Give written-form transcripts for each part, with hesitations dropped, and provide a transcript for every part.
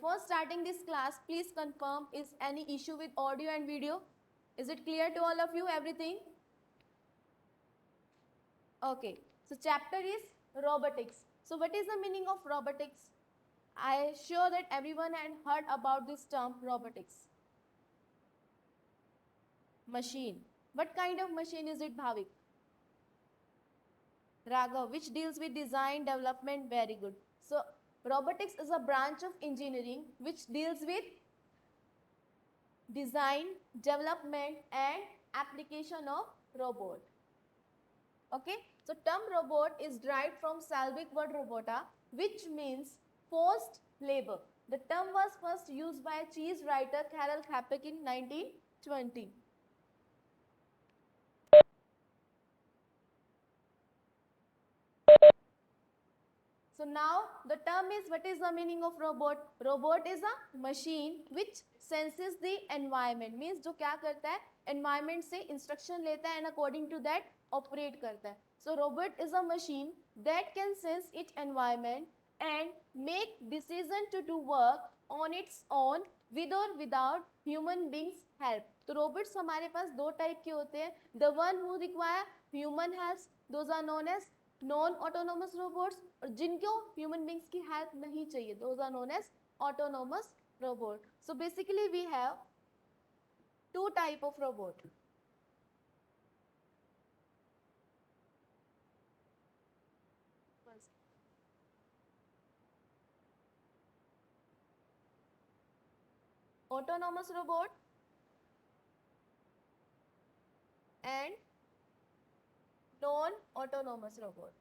before starting this class, please confirm is any issue with audio and video. Is it clear to all of you, everything? Okay, so chapter is robotics. So what is the meaning of robotics? I am sure that everyone had heard about this term robotics. Machine. What kind of machine is it, Bhavik? Raghav, which deals with design, development, very good. So robotics is a branch of engineering which deals with design, development and application of robot. Okay, so term robot is derived from Slavic word robota, which means forced labor. The term was first used by cheese writer Karel Čapek in 1920. So now the term is, what is the meaning of robot? Robot is a machine which senses the environment. Means जो क्या करता है, environment से instruction लेता है and according to that operate करता है. So robot is a machine that can sense its environment and make decision to do work on its own with or without human beings help. तो robots हमारे पास दो type के होते हैं. The one who require human help, those are known as non autonomous robots, और जिनको human beings की help नहीं चाहिए, those are known as autonomous robot. So basically we have two type of robot. autonomous robot and non-autonomous robot.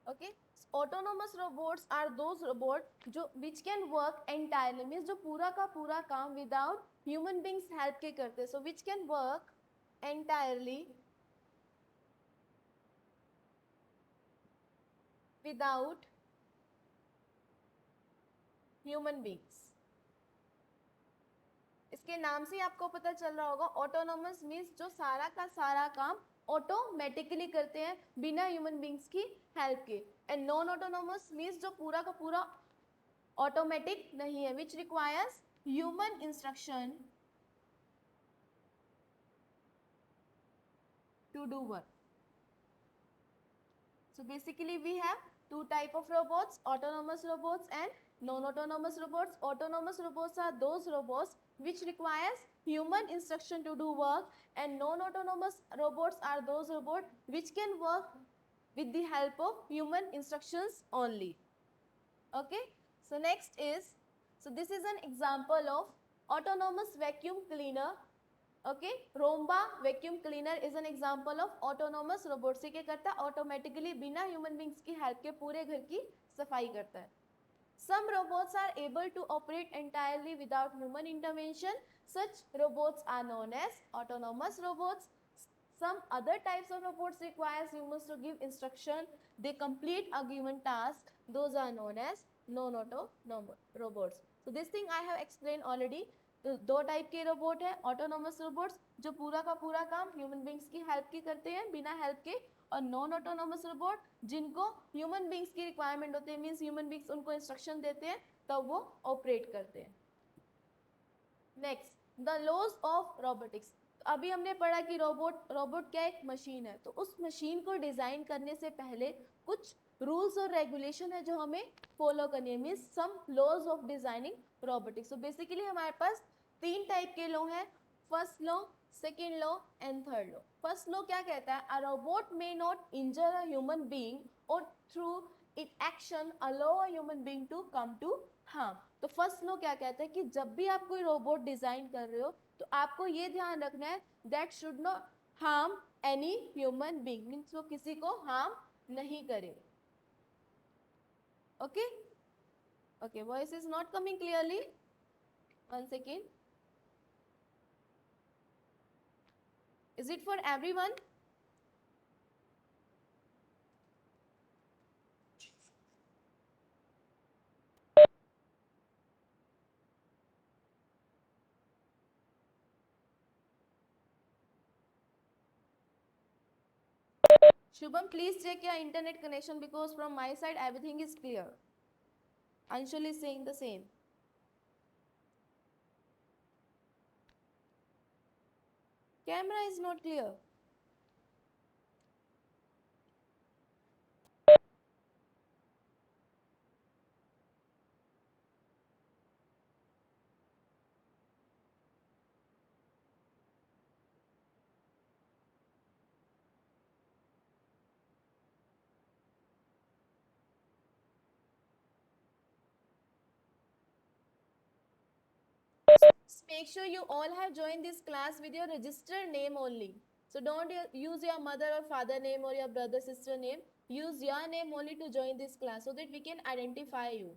Okay, autonomous robots are those robots जो which can work entirely, means जो पूरा का पूरा काम without human beings help के करते हैं. So which can work entirely without human beings. इसके नाम से आपको पता चल रहा होगा, ऑटोनोमस मीन्स जो सारा का सारा काम ऑटोमेटिकली करते हैं बिना ह्यूमन बींग्स की हेल्प के. एंड नॉन ऑटोनोमस मीन्स जो पूरा का पूरा ऑटोमेटिक नहीं है, which requires human instruction to do work. So basically we have two type of robots, autonomous robots and non-autonomous robots. Autonomous robots are those robots which requires human instruction to do work, and non-autonomous robots are those robots which can work with the help of human instructions only. Okay, so next is, so this is an example of autonomous vacuum cleaner. Okay, Roomba vacuum cleaner is an example of autonomous robot. से क्या करता है, automatically बिना human beings की help के पूरे घर की सफाई करता है. Some robots are able to operate entirely without human intervention. Such robots are known as autonomous robots. Some other types of robots requires humans to give instruction. They complete a given task. Those are known as non-autonomous robots. So this thing I have explained already. तो दो type के robot है, autonomous robots जो पूरा का पूरा काम human beings की हेल्प की करते हैं बिना हेल्प के, और नॉन ऑटोनोमस रोबोट जिनको ह्यूमन बींग्स की रिक्वायरमेंट होती है, मींस ह्यूमन बींग्स उनको इंस्ट्रक्शन देते हैं तब वो ऑपरेट करते हैं. Next, the laws of robotics. अभी हमने पढ़ा कि रोबोट क्या एक मशीन है, तो उस मशीन को डिजाइन करने से पहले कुछ रूल्स और रेगुलेशन है जो हमें फॉलो करनी है, means some laws of designing robotics. तो बेसिकली हमारे पास तीन टाइप के लॉ हैं, first law, second law and third law. First law क्या कहता है, a robot may not injure a human being or through it action allow a human being to come to harm. तो first law क्या कहता है कि जब भी आप कोई रोबोट डिजाइन कर रहे हो तो आपको ये ध्यान रखना है that should not harm any human being, means वो किसी को हार्म नहीं करे. Okay, okay, voice is not coming clearly. One second. Is it for everyone? Shubham, please check your internet connection because from my side everything is clear. Anshul is saying the same. Camera is not clear. Make sure you all have joined this class with your registered name only. So don't use your mother or father name or your brother sister name. Use your name only to join this class so that we can identify you.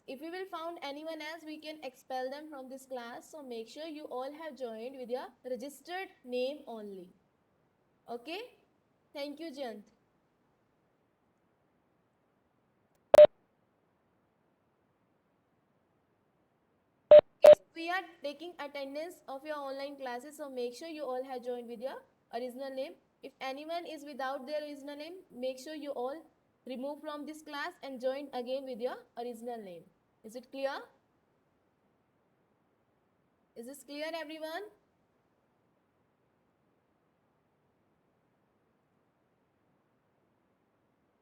If we will found anyone else, we can expel them from this class. So make sure you all have joined with your registered name only. Okay? Thank you, Jant. We are taking attendance of your online classes, so make sure you all have joined with your original name. If anyone is without their original name, make sure you all remove from this class and join again with your original name. Is it clear? Is this clear, everyone?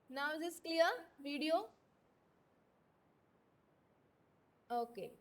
Now is this clear? Video? Okay.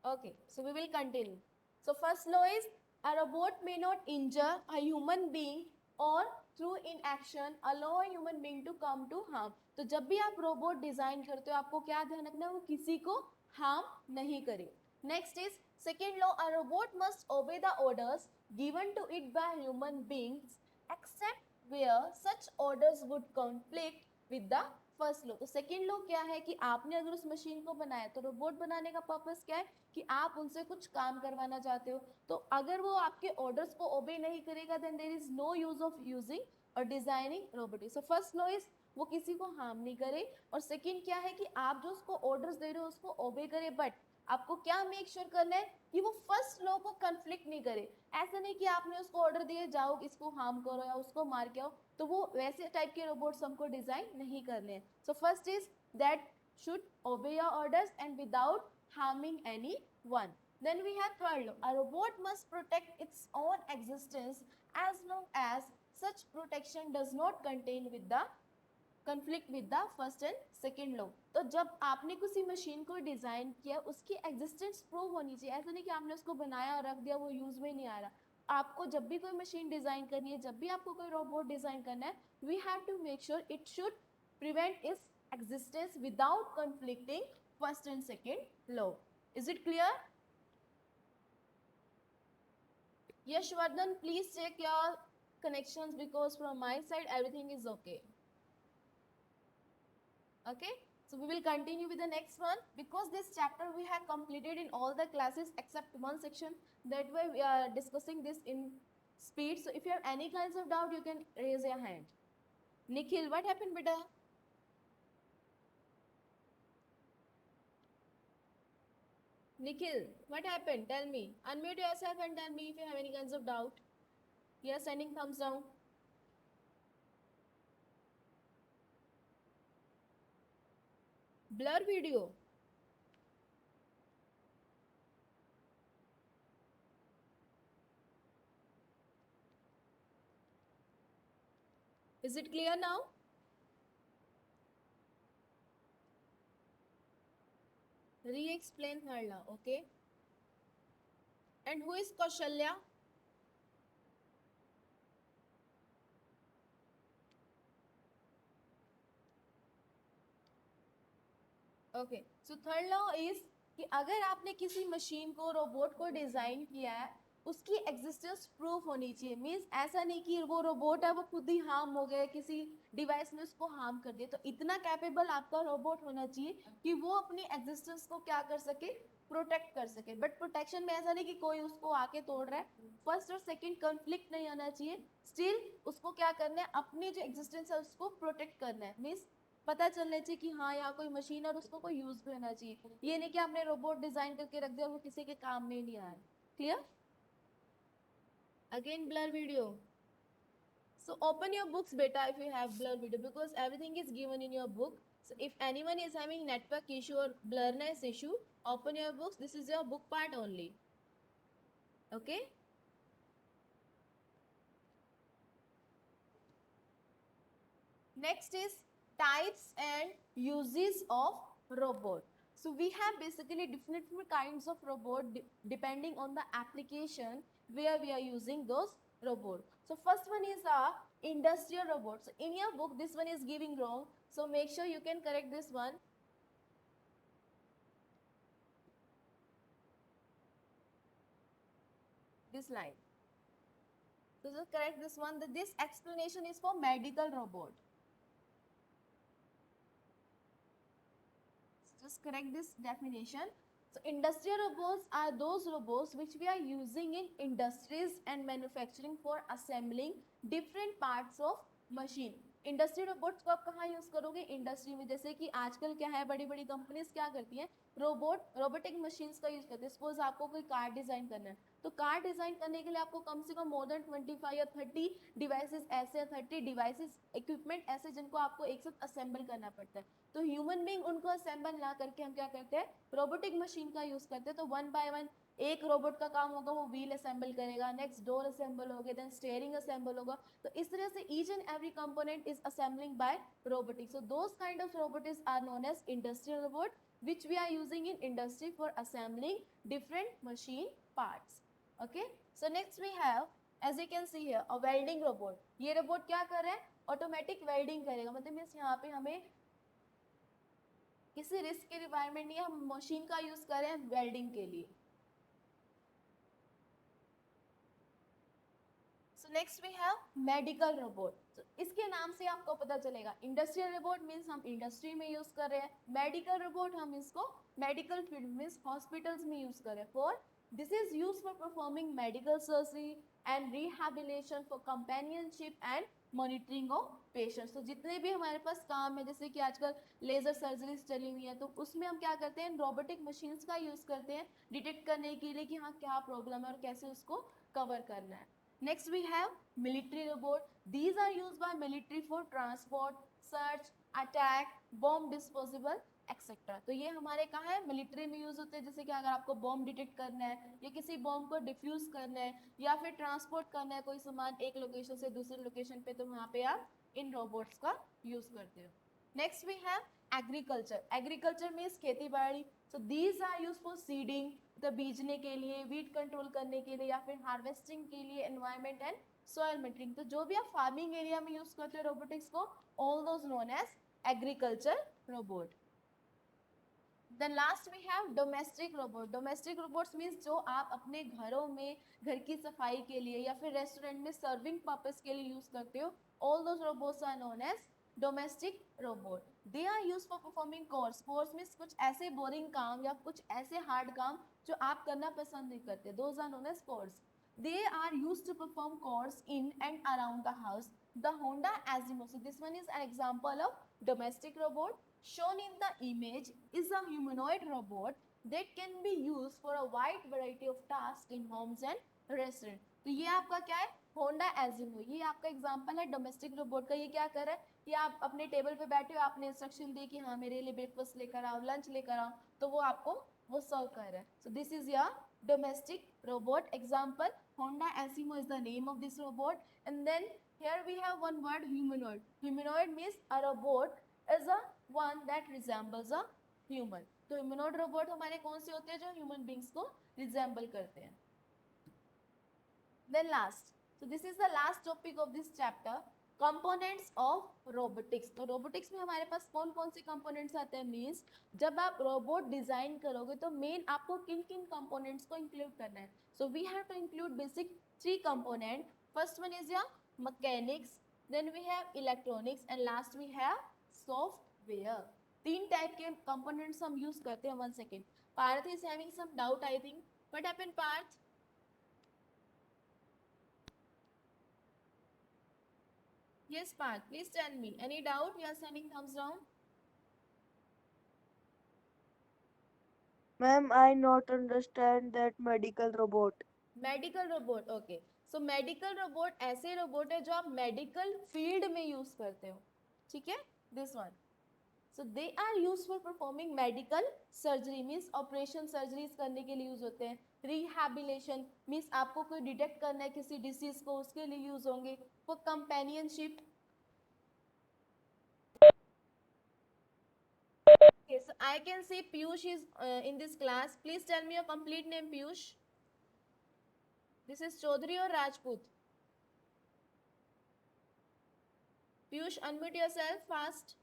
Okay, so we will continue. So first law is a robot may not injure a human being or through inaction allow a human being to come to harm. तो जब भी आप robot design करते हो आपको क्या ध्यान रखना है वो किसी को हार्म नहीं करे. Next is second law, a robot must obey the orders given to it by human beings except where such orders would conflict with the first law. तो सेकेंड लो क्या है कि आपने अगर उस मशीन को बनाया तो रोबोट बनाने का पर्पस क्या है कि आप उनसे कुछ काम करवाना चाहते हो. तो अगर वो आपके ऑर्डर्स को ओबे नहीं करेगा then there is no use of using or designing robotics. So first law is वो किसी को हार्म नहीं करे और सेकेंड क्या है कि आप जो उसको ऑर्डर्स दे रहे हो उसको ओबे करे बट आपको क्या मेक श्योर करना है कि वो फर्स्ट लॉ को कंफ्लिक्ट नहीं करे. ऐसा नहीं कि आपने उसको ऑर्डर दिए जाओ इसको हार्म करो या उसको मार के आओ. तो वो वैसे टाइप के रोबोट्स हमको डिजाइन नहीं करने हैं. So first is that should ओबे your orders and without harming any one. Then we have third law. A robot must protect its own existence as long as such protection does not contain with the conflict with the first and second law. तो जब आपने किसी machine को design किया उसकी existence prove होनी चाहिए. ऐसा नहीं कि आपने उसको बनाया और रख दिया वो यूज में नहीं आ रहा. आपको जब भी कोई मशीन डिजाइन करनी है जब भी आपको कोई रोबोट डिजाइन करना है we have to make sure it should prevent its existence without conflicting first and second law. Is it clear? Yashvardhan, please check your connections because from my side everything is okay. Okay, so we will continue with the next one because this chapter we have completed in all the classes except one section. That way we are discussing this in speed. So if you have any kinds of doubt you can raise your hand. Nikhil, what happened beta? Nikhil, what happened? Tell me. Unmute yourself and tell me if you have any kinds of doubt. Yes, sending thumbs down. Blur video. Is it clear now? Re-explain Harla, okay? And who is Kaushalya? Okay, so third law is कि अगर आपने किसी machine को robot को design किया है उसकी existence proof होनी चाहिए. मीन्स ऐसा नहीं कि वो रोबोट है वो खुद ही हार्म हो गया किसी डिवाइस ने उसको हार्म कर दिया. तो इतना कैपेबल आपका रोबोट होना चाहिए कि वो अपनी एग्जिस्टेंस को क्या कर सके प्रोटेक्ट कर सके. बट प्रोटेक्शन में ऐसा नहीं कि कोई उसको आके तोड़ रहा है. फर्स्ट और सेकंड कॉन्फ्लिक्ट नहीं आना चाहिए. स्टिल उसको क्या करना है अपनी जो एग्जिस्टेंस है उसको प्रोटेक्ट करना है. मीन्स पता चलना चाहिए कि हाँ यहाँ कोई मशीन और उसको कोई यूज भी होना चाहिए. ये नहीं कि आपने रोबोट डिजाइन करके रख दिया और वो किसी के काम में नहीं आया. Clear? Again blur video. So open your books beta if you have blur video, because everything is given in your book. So if anyone is having network issue or blurriness issue, open your books. This is your book part only. Okay. Next is types and uses of robot. So we have basically different kinds of robot depending on the application where we are using those robot. So first one is a industrial robot. So in your book this one is giving wrong. So make sure you can correct this one. This line. So just correct this one. This explanation is for medical robot. Just correct this definition. So industrial robots are those robots which we are using in industries and manufacturing for assembling different parts of machine. Industry robots को आप कहाँ use करोगे? Industry में। जैसे कि आजकल क्या है, बड़ी बड़ी कंपनीज क्या करती हैं, रोबोटिक मशीन्स का यूज करते हैं। सपोज आपको कोई कार डिजाइन करना है, तो कार डिजाइन करने के लिए आपको कम से कम मोर देन 25 या 30 डिवाइसेस ऐसे, 30 डिवाइसेस इक्विपमेंट ऐसे जिनको आपको एक साथ असेंबल करना पड़ता है। तो ह्यूमन बींग उनको असेंबल ना करके हम क्या करते हैं, रोबोटिक मशीन का यूज करते हैं। तो वन बाय वन एक रोबोट का काम होगा, वो व्हील असेंबल करेगा, नेक्स्ट डोर असेंबल होगा, देन स्टीयरिंग असेंबल होगा। तो इस तरह से each and every component is assembling by robotics. So those kind of robots are known as industrial robot which we are using in industry for assembling different machine parts. Okay, so next we have, as you can see here, a welding robot. ये robot क्या कर रहा है, automatic welding करेगा। मतलब means यहाँ पे हमें किसी रिस्क की रिक्वायरमेंट नहीं है, हम मशीन का यूज कर रहे हैं वेल्डिंग के लिए। So next we have medical robot. तो इसके नाम से आपको पता चलेगा, इंडस्ट्रियल रोबोट मीन्स हम इंडस्ट्री में यूज कर रहे हैं, मेडिकल रोबोट हम इसको मेडिकल फील्ड मीन्स हॉस्पिटल्स में यूज कर रहे हैं। For this is use for performing medical surgery and rehabilitation, for companionship and monitoring of patients. तो जितने भी हमारे पास काम है, जैसे कि आजकल लेजर सर्जरीज चली हुई है, तो उसमें हम क्या करते हैं, रोबोटिक मशीन्स का यूज करते हैं डिटेक्ट करने के लिए कि हाँ क्या प्रॉब्लम है और कैसे उसको कवर करना है। Next we have military robot. These are used by military for transport, search, attack, bomb disposable, etcetera. तो ये हमारे कहाँ है, मिलिट्री में यूज होते हैं। जैसे कि अगर आपको बॉम्ब डिटेक्ट करना है या किसी बॉम्ब को डिफ्यूज करना है या फिर ट्रांसपोर्ट करना है कोई सामान एक लोकेशन से दूसरी लोकेशन पे, तो वहाँ पे आप इन रोबोट्स का यूज करते हो। Next we have agriculture. Agriculture means खेती बाड़ी। So these are use for seeding, तो बीजने के लिए, वीट कंट्रोल करने के लिए, या फिर हार्वेस्टिंग के लिए, एनवायरमेंट एंड सॉइल मेंटेनिंग। तो जो भी आप फार्मिंग एरिया में यूज करते हो रोबोटिक्स को, all those known as agriculture robot. Then last we have domestic robot. Domestic robots means जो आप अपने घरों में घर की सफाई के लिए या फिर रेस्टोरेंट में सर्विंग पर्पस के लिए यूज करते हो, all those robots are known as domestic robot. They are use for performing chores. Chores means कुछ ऐसे बोरिंग काम या कुछ ऐसे हार्ड काम जो आप करना पसंद नहीं करते, those are known as chores. They are used to perform chores in and around the house. The Honda Azimo. So this one is an example of domestic robot. Shown in the image is a humanoid robot that can be used for a wide variety of tasks in homes and restaurants. तो ये आपका क्या है, Honda एजिमो। ये आपका example है domestic robot का। ये क्या कर रहा है, ये आप अपने टेबल पे बैठे हो, आपने इंस्ट्रक्शन दी कि हाँ मेरे लिए ब्रेकफास्ट लेकर आओ, लंच लेकर आओ, तो वो आपको वो सर्व कर रहा है। So this is your domestic robot example. Honda Asimo is the name of this robot. And then here we have one word, humanoid. Humanoid means a robot is a one that resembles a human. तो humanoid robot हमारे कौन से होते हैं, जो human beings को resemble करते हैं। Then last, so this is the last topic of this chapter, components of robotics. तो रोबोटिक्स में हमारे पास कौन कौन से कंपोनेंट्स आते हैं, मीन्स जब आप रोबोट डिजाइन करोगे तो मेन आपको किन किन कंपोनेंट्स को इंक्लूड करना है। So we have to include basic 3 component. First one is your mechanics, then we have electronics and last we have software. 3 type के कंपोनेंट्स हम यूज करते हैं। 1 second, Parth is having some doubt I think. What happened Parth? Yes, Parth, please tell me. Any doubt? You are sending thumbs down. Ma'am, I not understand that medical robot. Medical robot, okay. So medical robot ऐसे robot है जो आप medical field में use करते हो, ठीक है, this one. So they are use for performing medical surgery, means operation surgeries करने के लिए यूज होते हैं. रिहैबिलेशन मीन्स आपको कोई डिटेक्ट करना है किसी डिसीज को, उसके लिए यूज होंगे. For companionship. Okay, so I can see Piyush is in this class. Please tell me your complete name, Piyush. This is Chaudhary or Rajput? Piyush, unmute yourself fast.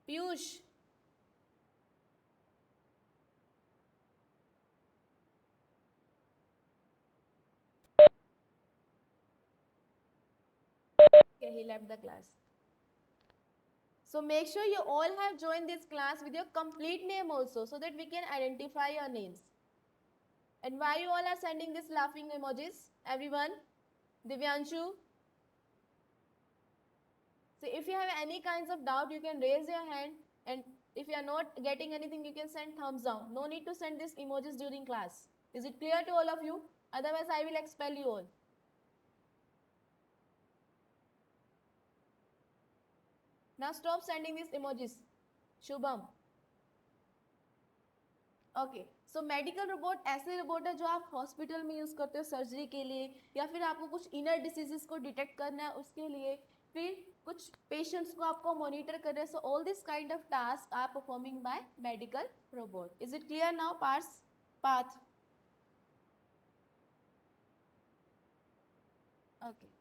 Piyush. Okay, he left the class. So make sure you all have joined this class with your complete name also, so that we can identify your names. And why you all are sending this laughing emojis? Everyone? Divyanshu? So if you have any kinds of doubt, you can raise your hand, and if you are not getting anything, you can send thumbs down. No need to send these emojis during class. Is it clear to all of you? Otherwise, I will expel you all. Now stop sending these emojis. Shubham. Okay, so medical robot ऐसे robot है जो आप hospital में use करते हो surgery के लिए, या फिर आपको कुछ इनर डिसीजेस को डिटेक्ट करना है उसके लिए, फिर कुछ पेशेंट्स को आपको मॉनिटर कर रहे हैं. So all this kind of task are performing by medical robot. Is it clear now? Parth. Okay.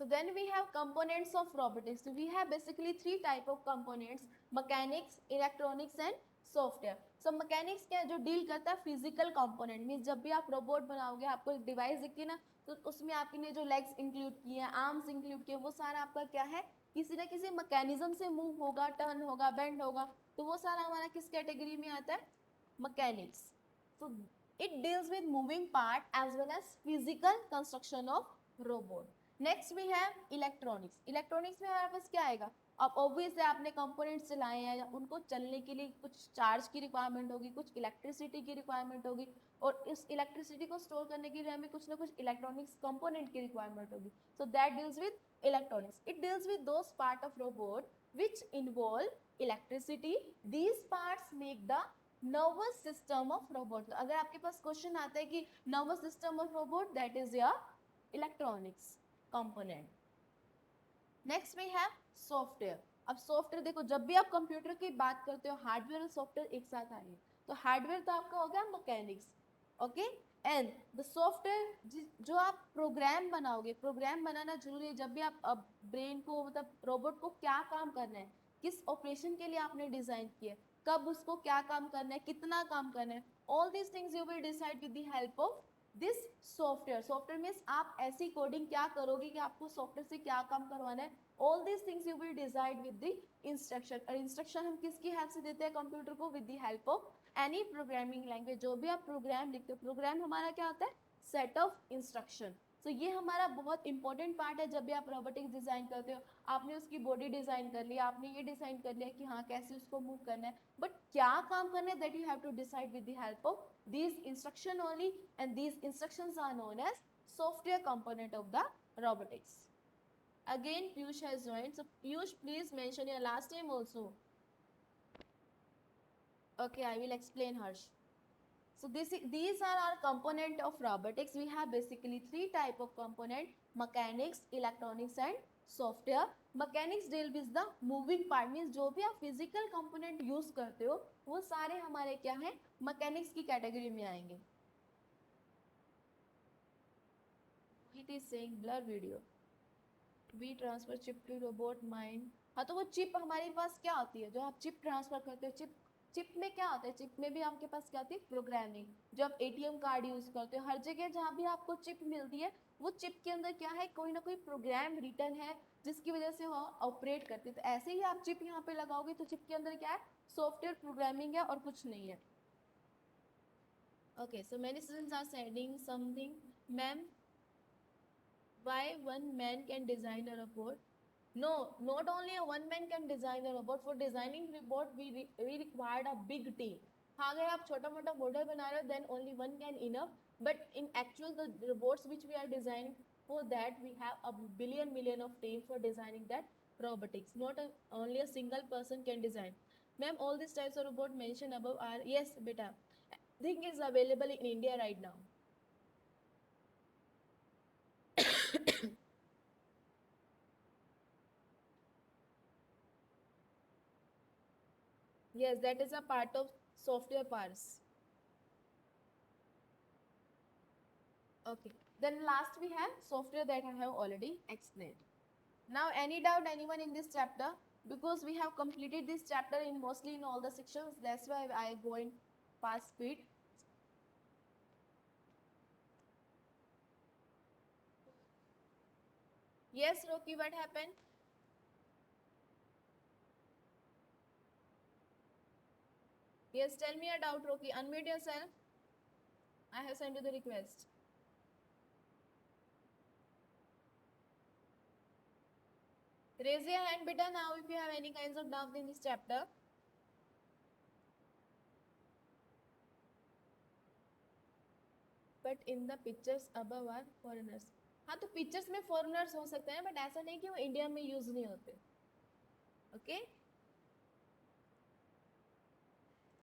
So then we have components of robotics. So we have basically three type of components: mechanics, electronics and software. So mechanics क्या है? जो deal करता है physical component. Means जब भी आप robot बनाओगे, आपको एक डिवाइस दिखती है ना, तो उसमें आपने जो लेग्स इंक्लूड किए हैं, आर्म्स इंक्लूड किए, वो सारा आपका क्या है? किसी ना किसी मैकेनिज्म से मूव होगा, टर्न होगा, बेंड होगा. तो वो सारा हमारा किस कैटेगरी में आता है? Mechanics. So it deals with moving part as well as physical construction of robot. Next we have electronics. Electronics में हमारे पास क्या आएगा? अब ऑब्वियसली आपने कंपोनेंट्स चलाए हैं, उनको चलने के लिए कुछ चार्ज की रिक्वायरमेंट होगी, कुछ इलेक्ट्रिसिटी की रिक्वायरमेंट होगी, और इस इलेक्ट्रिसिटी को स्टोर करने के लिए हमें कुछ ना कुछ इलेक्ट्रॉनिक्स कंपोनेंट की रिक्वायरमेंट होगी. So that deals with electronics. It deals with those part of robot which involve electricity. These parts make the nervous system of robot. अगर आपके पास क्वेश्चन आता है कि nervous system of robot, that is your electronics component. Next we have software. अब software देखो, जब भी आप कंप्यूटर की बात करते हो, हार्डवेयर और सॉफ्टवेयर एक साथ आएंगे. तो हार्डवेयर तो आपका हो गया mechanics, okay, and the software जो आप प्रोग्राम बनाओगे. प्रोग्राम बनाना जरूरी है. जब भी आप ब्रेन को, मतलब रोबोट को क्या काम करना है, किस ऑपरेशन के लिए आपने डिजाइन किया, कब उसको क्या काम करना है, कितना काम करना है, all these things you will decide with the help of this software. Software means आप ऐसी कोडिंग क्या करोगे कि आपको सॉफ्टवेयर से क्या काम करवाना है. All these things you will decide with the instruction. और इंस्ट्रक्शन हम किसकी हेल्प से देते हैं कंप्यूटर को? With the help of any programming language. जो भी आप प्रोग्राम लिखते हो, प्रोग्राम हमारा क्या होता है? Set of instruction. तो ये हमारा बहुत इंपॉर्टेंट पार्ट है. जब भी आप रोबोटिक्स डिजाइन करते हो, आपने उसकी बॉडी डिजाइन कर लिया, आपने ये डिजाइन कर लिया कि हाँ कैसे उसको मूव करना है, बट क्या काम करना है, that you have to decide with the help of these instruction only, and these instructions are known as software component of the robotics. Again Piyush has joined. So Piyush, please mention your last name also. Okay, I will explain Harsh. So these are our component of robotics. We have basically three type of component: mechanics, electronics and software. Mechanics deal with the moving part. Means जो भी आप physical component use करते हो, वो सारे हमारे क्या है? mechanics की category में आएंगे. It is saying blur video. We transfer chip to robot mind. हाँ, तो वो चिप हमारे पास क्या होती है? जो आप चिप ट्रांसफर करते हो, चिप में क्या होता है? चिप में भी आपके पास क्या होती है? प्रोग्रामिंग. जो आप एटीएम कार्ड यूज करते हो, हर जगह जहाँ भी आपको चिप मिलती है, वो चिप के अंदर क्या है? कोई ना कोई प्रोग्राम रिटर्न है, जिसकी वजह से वो ऑपरेट करती है. तो ऐसे ही आप चिप यहाँ पे लगाओगे, तो चिप के अंदर क्या है? सॉफ्टवेयर प्रोग्रामिंग है और कुछ नहीं है. Okay, so many students are sending something. Ma'am, why one man can design a robot? No, not only a one man can design a robot. For designing robot, we required a big team. हाँ, अगर आप छोटा मोटा model बना रहे हो then only one can enough, but in actual the robots which we are designing, for that we have a million of team for designing that robotics, not only a single person can design. Ma'am, all these types of robot mentioned above are, yes beta, thing is available in India right now. Yes, that is a part of software parts. Okay. Then last we have software that I have already explained. Now, any doubt anyone in this chapter? Because we have completed this chapter in mostly in all the sections. That's why I go in fast speed. Yes, Rocky, what happened? Yes, tell me a doubt, Rocky. Unmute yourself. I have sent you the request. Raise your hand, beta, now if you have any kinds of doubt in this chapter. But in the pictures above are foreigners. हाँ, तो pictures में foreigners हो सकते हैं, but ऐसा नहीं कि वो इंडिया में यूज नहीं होते. ओके